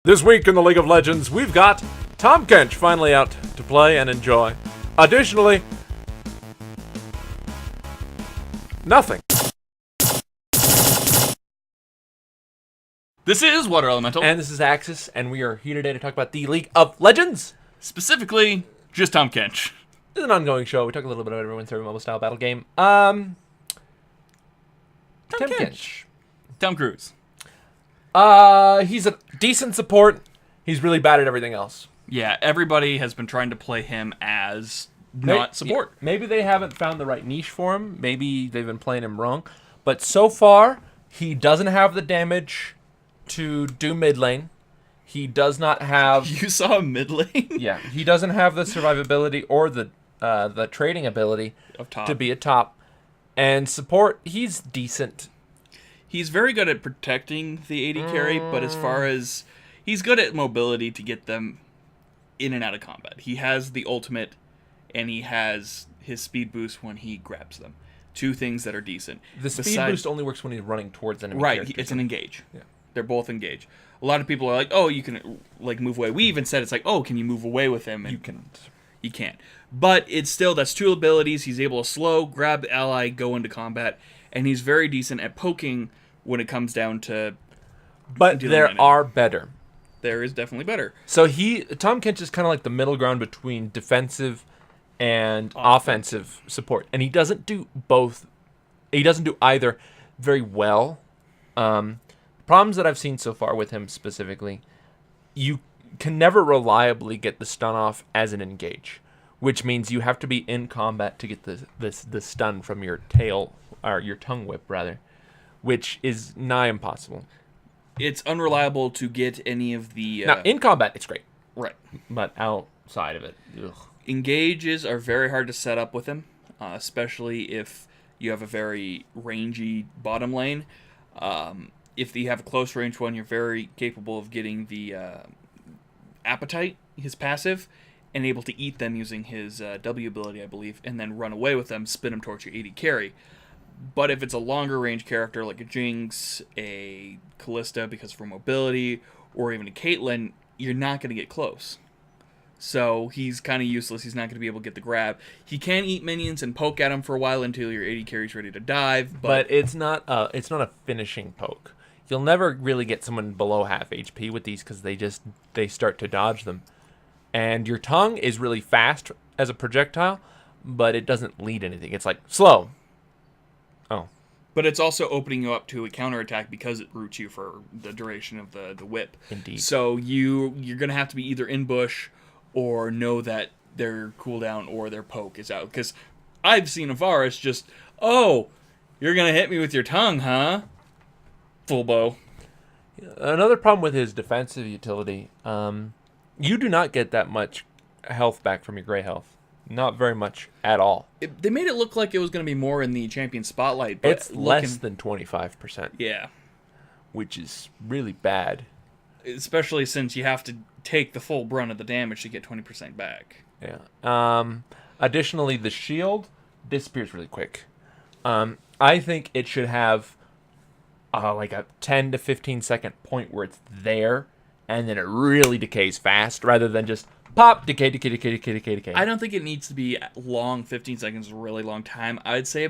This week in the League of Legends, we've got Tahm Kench finally out to play and enjoy. Additionally, nothing. This is Water Elemental. And this is Axis, and we are here today to talk about the League of Legends. Specifically, just Tahm Kench. This is an ongoing show. We talk a little bit about everyone's favorite mobile style battle game. Tahm Kench. Tom Cruise. He's a decent support. He's really bad at everything else. Yeah, everybody has been trying to play him as not support. Maybe they haven't found the right niche for him. Maybe they've been playing him wrong. But so far, he doesn't have the damage to do mid lane. He does not have... You saw mid lane? Yeah, he doesn't have the survivability or the trading ability Of top. to be a top. And support, he's decent. He's very good at protecting the AD carry, but as far as... He's good at mobility to get them in and out of combat. He has the ultimate, and he has his speed boost when he grabs them. Two things that are decent. The speed boost only works when he's running towards enemy Right, characters. it's an engage. Yeah. They're both engage. A lot of people are like, oh, you can like move away. We even said it's like, oh, can you move away with him? And You can't. You can't. But it's still, that's two abilities. He's able to slow, grab the ally, go into combat, and he's very decent at poking when it comes down to... But there are better. There is definitely better. So Tahm Kench is kind of like the middle ground between defensive and offensive support. And he doesn't do both. He doesn't do either very well. Problems that I've seen so far with him specifically, you can never reliably get the stun off as an engage, which means you have to be in combat to get the stun from your tail, or your tongue whip rather, which is nigh impossible. It's unreliable to get any of the... Now, in combat, it's great. Right. But outside of it, ugh. Engages are very hard to set up with him, especially if you have a very rangy bottom lane. If you have a close range one, you're very capable of getting the appetite, his passive, and able to eat them using his W ability, I believe, and then run away with them, spin them towards your AD carry. But if it's a longer range character like a Jinx, a Kalista because for mobility, or even a Caitlyn, you're not going to get close. So he's kind of useless. He's not going to be able to get the grab. He can eat minions and poke at them for a while until your AD carry's ready to dive. But it's not a finishing poke. You'll never really get someone below half HP with these because they start to dodge them. And your tongue is really fast as a projectile, but it doesn't lead anything. It's like slow. Oh. But it's also opening you up to a counterattack because it roots you for the duration of the whip. Indeed. So you're going to have to be either in bush or know that their cooldown or their poke is out. Because I've seen a Varus just, oh, you're going to hit me with your tongue, huh? Full bow. Another problem with his defensive utility, you do not get that much health back from your gray health. Not very much at all. They made it look like it was going to be more in the champion spotlight, but it's less than 25%. Yeah. Which is really bad. Especially since you have to take the full brunt of the damage to get 20% back. Yeah. Additionally, the shield disappears really quick. I think it should have like a 10 to 15 second point where it's there, and then it really decays fast, rather than just pop, decay. I don't think it needs to be long. 15 seconds is a really long time. I'd say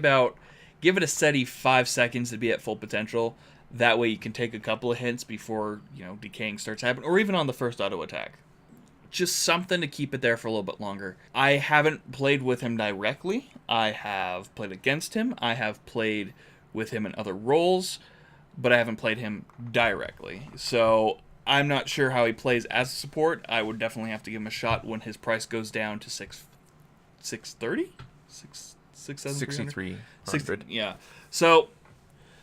give it a steady 5 seconds to be at full potential. That way you can take a couple of hints before, decaying starts happening, or even on the first auto attack. Just something to keep it there for a little bit longer. I haven't played with him directly. I have played against him. I have played with him in other roles, but I haven't played him directly. So I'm not sure how he plays as a support. I would definitely have to give him a shot when his price goes down to 630? 6,300. Yeah. So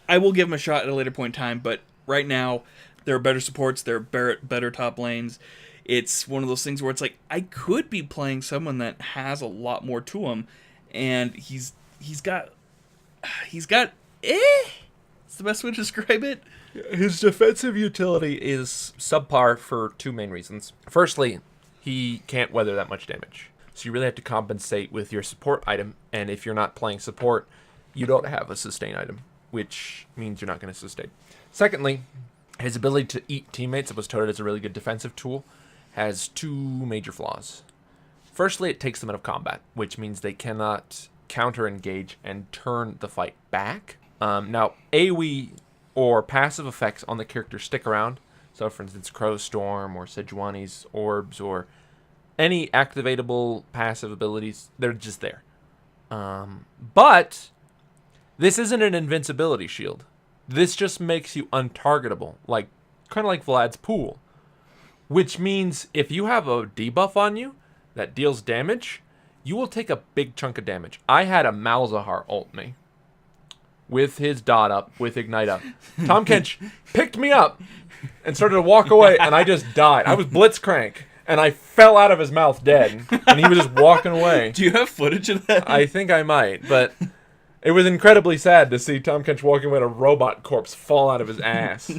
I will give him a shot at a later point in time, but right now there are better supports, there are better top lanes. It's one of those things where it's like, I could be playing someone that has a lot more to him, and he's got It's the best way to describe it. His defensive utility is subpar for two main reasons. Firstly, he can't weather that much damage. So you really have to compensate with your support item, and if you're not playing support, you don't have a sustain item, which means you're not going to sustain. Secondly, His ability to eat teammates that was touted as a really good defensive tool has two major flaws. Firstly, it takes them out of combat, which means they cannot counter-engage and turn the fight back. Now, AoE or passive effects on the character stick around. So, for instance, Crow's Storm or Sejuani's Orbs or any activatable passive abilities, they're just there. But this isn't an invincibility shield. This just makes you untargetable, kind of like Vlad's pool. Which means if you have a debuff on you that deals damage, you will take a big chunk of damage. I had a Malzahar ult me with his dot up, with Ignite up. Tahm Kench picked me up and started to walk away, and I just died. I was blitzcrank, and I fell out of his mouth dead, and he was just walking away. Do you have footage of that? I think I might, but it was incredibly sad to see Tahm Kench walking away and a robot corpse fall out of his ass.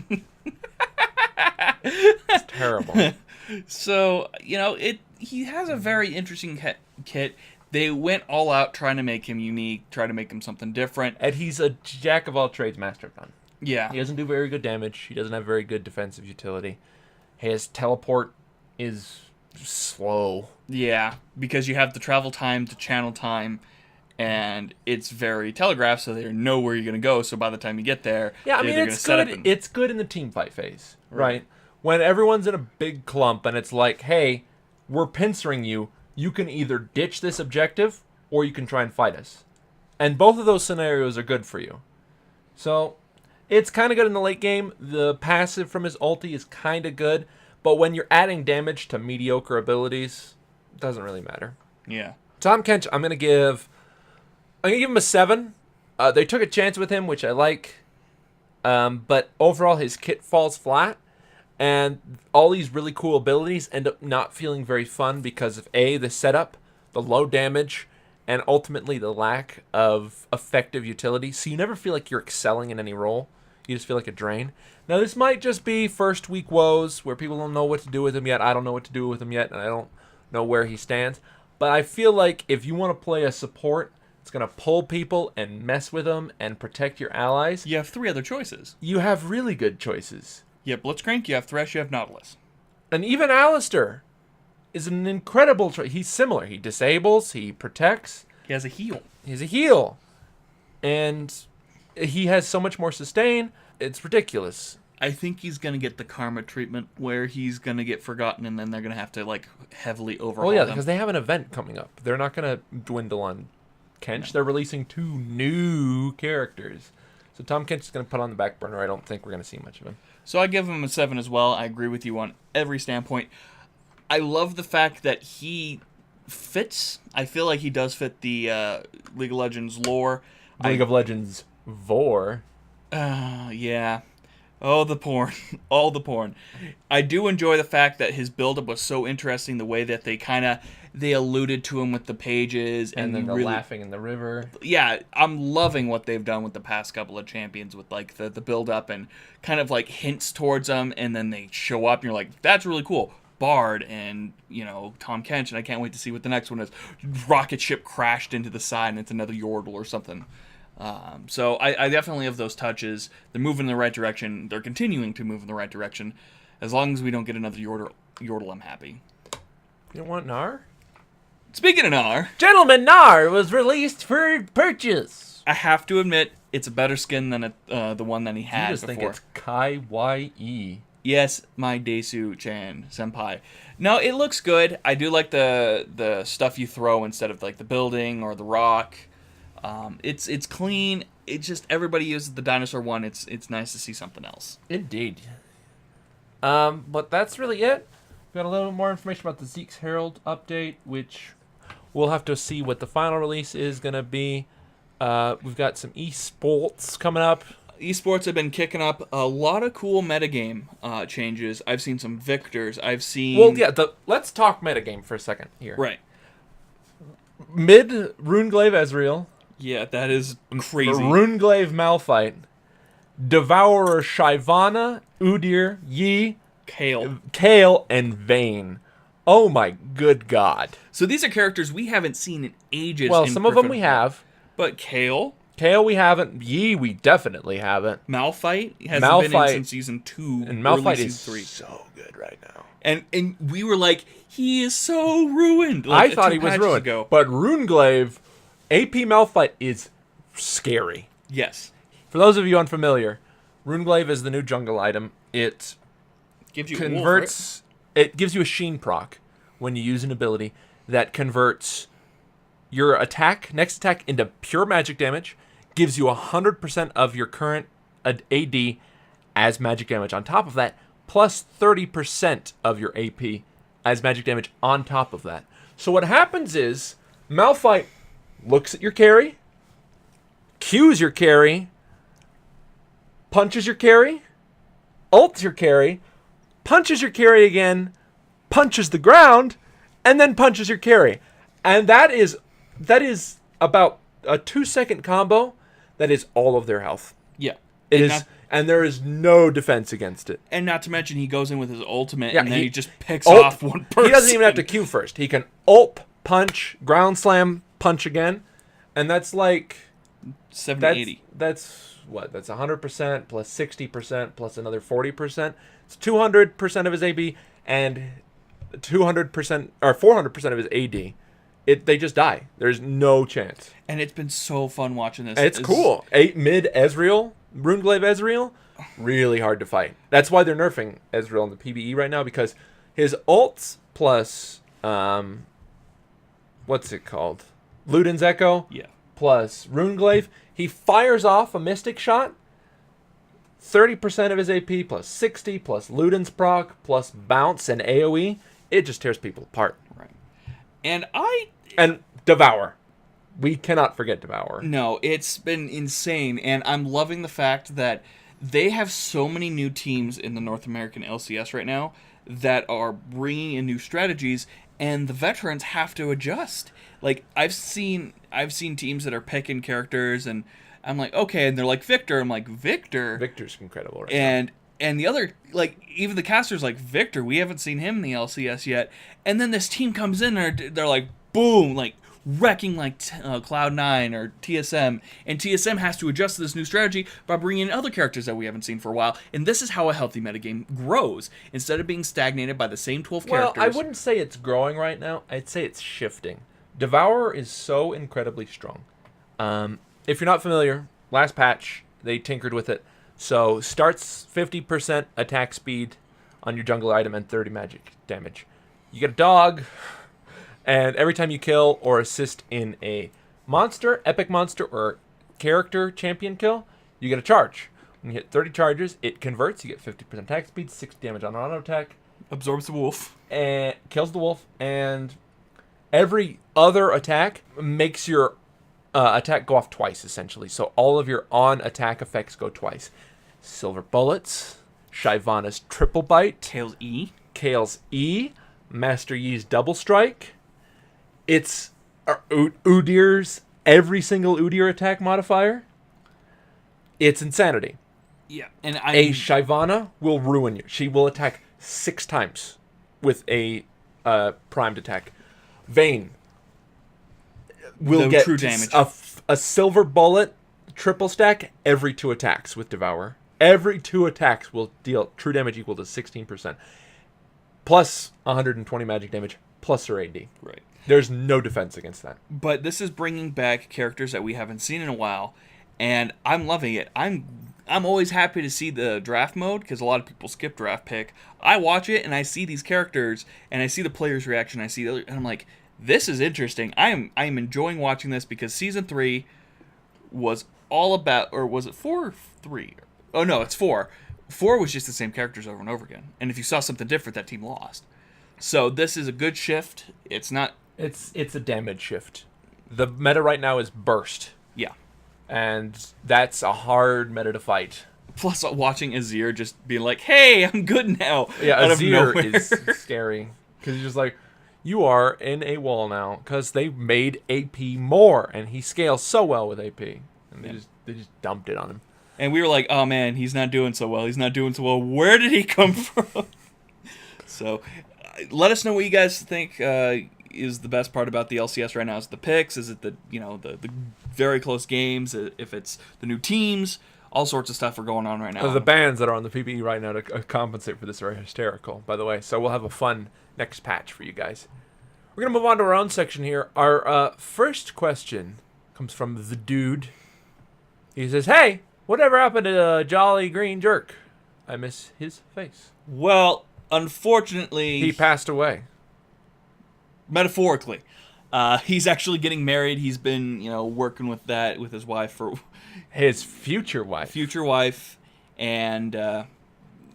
It's terrible. So, he has a very interesting kit. They went all out trying to make him unique, try to make him something different. And he's a jack of all trades, master of none. Yeah. He doesn't do very good damage. He doesn't have very good defensive utility. His teleport is slow. Yeah, because you have the travel time to channel time, and it's very telegraphed, so they know where you're going to go. So by the time you get there, yeah, I mean, it's good. It's good in the team fight phase, right? When everyone's in a big clump and it's like, hey, we're pincering you. You can either ditch this objective or you can try and fight us. And both of those scenarios are good for you. So it's kind of good in the late game. The passive from his ulti is kind of good. But when you're adding damage to mediocre abilities, it doesn't really matter. Yeah. Tahm Kench, I'm going to give him a 7. They took a chance with him, which I like. But overall, his kit falls flat. And all these really cool abilities end up not feeling very fun because of A, the setup, the low damage, and ultimately the lack of effective utility. So you never feel like you're excelling in any role. You just feel like a drain. Now, this might just be first week woes where people don't know what to do with him yet. I don't know what to do with him yet, and I don't know where he stands. But I feel like if you want to play a support, it's going to pull people and mess with them and protect your allies. You have 3 other choices. You have really good choices. You have Blitzcrank, you have Thresh, you have Nautilus. And even Alistair is an incredible choice. He's similar. He disables, he protects. He has a heal. He's a heal. And he has so much more sustain. It's ridiculous. I think he's going to get the karma treatment where he's going to get forgotten and then they're going to have to, heavily overhaul him. Because they have an event coming up. They're not going to dwindle on Kench. No. They're releasing 2 new characters. So Tahm Kench is going to put on the back burner. I don't think we're going to see much of him. So I give him a 7 as well. I agree with you on every standpoint. I love the fact that he fits. I feel like he does fit the League of Legends lore. League of Legends Vor. Yeah. Oh, the porn. All the porn. I do enjoy the fact that his build-up was so interesting, the way that they alluded to him with the pages. And then the laughing in the river. Yeah, I'm loving what they've done with the past couple of champions with, the build-up and kind of, hints towards them, and then they show up, and you're like, that's really cool. Bard and, Tahm Kench, and I can't wait to see what the next one is. Rocket ship crashed into the side, and it's another Yordle or something. So I definitely have those touches. They're moving in the right direction. They're continuing to move in the right direction. As long as we don't get another Yordle, I'm happy. You don't want Gnar? Speaking of Gnar, Gentleman Gnar was released for purchase. I have to admit, it's a better skin than the one that he had you just before. Think it's Kai-YE. Yes, my Desu-chan senpai. No, it looks good. I do like the stuff you throw instead of the building or the rock. It's clean. It's just everybody uses the dinosaur one. It's nice to see something else. Indeed. But that's really it. We got a little more information about the Zeke's Herald update, which we'll have to see what the final release is going to be. We've got some esports coming up. Esports have been kicking up a lot of cool metagame changes. I've seen some victors. I've seen... Well, yeah, let's talk metagame for a second here. Right. Mid Runeglaive Ezreal. Yeah, that is crazy. Runeglaive Malphite. Devourer Shyvana, Udyr, Yi, Kale, and Vayne. Oh my good god. So these are characters we haven't seen in ages. Well, some of them we have. But Kale, Kale we haven't. Yi we definitely haven't. Malphite hasn't been in since season 2. And Malphite early is season 3. so good right now. And we were like, he is so ruined. I thought he was ruined. Ago. But Runeglaive, AP Malphite is scary. Yes. For those of you unfamiliar, Runeglaive is the new jungle item. It Gives you converts. It gives you a Sheen proc when you use an ability that converts your next attack into pure magic damage. Gives you 100% of your current AD as magic damage on top of that, plus 30% of your AP as magic damage on top of that. So what happens is Malphite looks at your carry, Qs your carry, punches your carry, ults your carry, punches your carry again, punches the ground, and then punches your carry. And that is about a 2-second combo that is all of their health. Yeah. And there is no defense against it. And not to mention, he goes in with his ultimate, Yeah, and then he just picks off one person. He doesn't even have to Q first. He can ult, punch, ground slam, punch again. And that's like 70-80. That's what? That's 100% plus 60% plus another 40%. It's 200% of his AB and 200% or 400% of his AD. They just die. There's no chance. And it's been so fun watching this. It's cool. 8 mid Ezreal, Runeglaive Ezreal, really hard to fight. That's why they're nerfing Ezreal in the PvE right now, because his ults plus what's it called? Luden's Echo. Yeah. Plus Runeglaive, he fires off a Mystic Shot. 30% of his AP plus 60 plus Luden's proc plus bounce and AoE. It just tears people apart. Right. And Devour. We cannot forget Devour. No, it's been insane, and I'm loving the fact that they have so many new teams in the North American LCS right now that are bringing in new strategies, and the veterans have to adjust. Like, I've seen teams that are picking characters, and I'm like, okay, and they're like, Victor. I'm like, Victor? Victor's incredible right now. And the other, like, even the caster's like, Victor, we haven't seen him in the LCS yet. And then this team comes in, and they're like, boom, like, wrecking like Cloud9 or TSM, and TSM has to adjust to this new strategy by bringing in other characters that we haven't seen for a while, and this is how a healthy metagame grows, instead of being stagnated by the same 12 characters. Well, I wouldn't say it's growing right now. I'd say it's shifting. Devour is so incredibly strong. If you're not familiar, last patch, they tinkered with it. So starts 50% attack speed on your jungle item and 30 magic damage. You get a dog, and every time you kill or assist in a monster, epic monster, or character champion kill, you get a charge. When you hit 30 charges, it converts. You get 50% attack speed, 60 damage on auto attack. Absorbs the wolf. And kills the wolf. And every other attack makes your attack go off twice, essentially. So all of your on-attack effects go twice. Silver Bullets, Shyvana's Triple Bite, Kale's E, Master Yi's Double Strike. It's Udyr's every single Udyr attack modifier. It's insanity. Yeah, and a Shyvana will ruin you. She will attack 6 times with a primed attack. Vayne will get true damage. A Silver Bullet triple stack every 2 attacks with Devour. Every 2 attacks will deal true damage equal to 16%. Plus 120 magic damage, plus her AD. Right. There's no defense against that. But this is bringing back characters that we haven't seen in a while, and I'm loving it. I'm always happy to see the draft mode, because a lot of people skip draft pick. I watch it, and I see these characters, and I see the players' reaction, and I'm like, this is interesting. I am enjoying watching this, because Season 3 was all about, or was it 4 or 3? Oh, no, it's 4. 4 was just the same characters over and over again. And if you saw something different, that team lost. So this is a good shift. It's not... It's a damage shift. The meta right now is burst. Yeah. And that's a hard meta to fight. Plus, watching Azir just being like, hey, I'm good now. Yeah, Azir is scary. Because he's just like, you are in a wall now. Because they made AP more. And he scales so well with AP. And they just dumped it on him. And we were like, oh man, he's not doing so well. He's not doing so well. Where did he come from? So, let us know what you guys think. is the best part about the LCS right now? Is it the picks? Is it the very close games? If it's the new teams, all sorts of stuff are going on right now. The bans that are on the PBE right now to compensate for this are hysterical, by the way. So we'll have a fun next patch for you guys. We're going to move on to our own section here. Our first question comes from the dude. He says, hey, whatever happened to Jolly Green Jerk? I miss his face. Well, unfortunately... He passed away. Metaphorically. He's actually getting married. He's been, working with his wife for... His future wife. And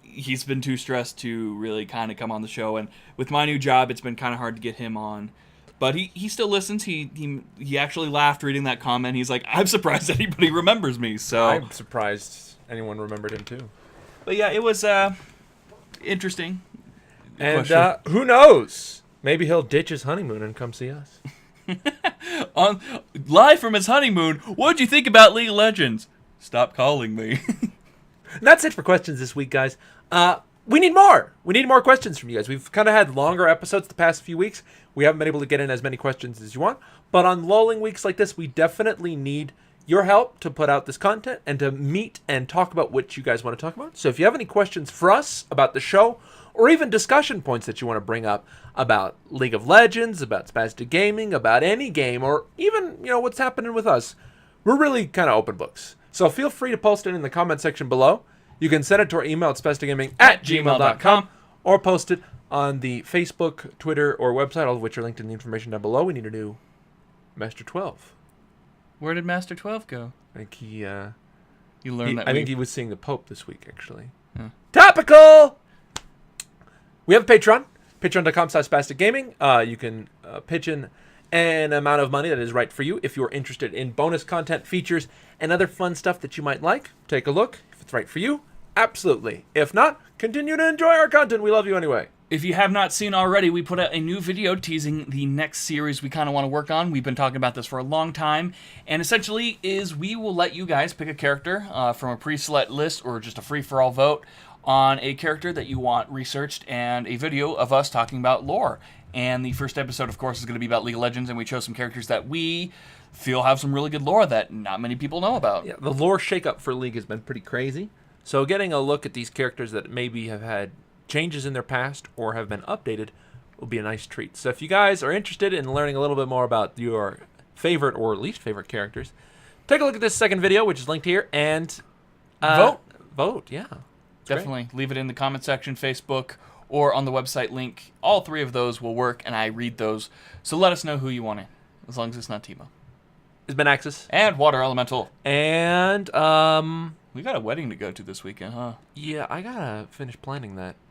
he's been too stressed to really kind of come on the show. And with my new job, it's been kind of hard to get him on. But he still listens. He actually laughed reading that comment. He's like, I'm surprised anybody remembers me. So I'm surprised anyone remembered him too. But yeah, it was interesting. And who knows? Maybe he'll ditch his honeymoon and come see us. On live from his honeymoon, what'd you think about League of Legends? Stop calling me. And that's it for questions this week, guys. We need more. We need more questions from you guys. We've kind of had longer episodes the past few weeks. We haven't been able to get in as many questions as you want. But on lulling weeks like this, we definitely need your help to put out this content and to meet and talk about what you guys want to talk about. So if you have any questions for us about the show, or even discussion points that you want to bring up about League of Legends, about Spastic Gaming, about any game, or even, what's happening with us, we're really kind of open books. So feel free to post it in the comment section below. You can send it to our email at spasticgaming@gmail.com or post it on the Facebook, Twitter, or website, all of which are linked in the information down below. We need a new Master 12. Where did Master 12 go? I think You learned that. I think he was seeing the Pope this week, actually. Huh. Topical! We have a Patreon, patreon.com/spasticgaming. You can pitch in an amount of money that is right for you. If you're interested in bonus content, features, and other fun stuff that you might like, take a look. If it's right for you, absolutely. If not, continue to enjoy our content. We love you anyway. If you have not seen already, we put out a new video teasing the next series we kind of want to work on. We've been talking about this for a long time. And essentially we will let you guys pick a character from a pre-select list or just a free-for-all vote on a character that you want researched and a video of us talking about lore. And the first episode, of course, is going to be about League of Legends, and we chose some characters that we feel have some really good lore that not many people know about. Yeah, the lore shakeup for League has been pretty crazy. So getting a look at these characters that maybe have had changes in their past or have been updated will be a nice treat. So if you guys are interested in learning a little bit more about your favorite or least favorite characters, take a look at this second video, which is linked here, and vote, yeah. Definitely. Great. Leave it in the comment section, Facebook, or on the website link. All three of those will work, and I read those. So let us know who you want in, as long as it's not Timo. It's been Axis. And Water Elemental. And, we got a wedding to go to this weekend, huh? Yeah, I gotta finish planning that.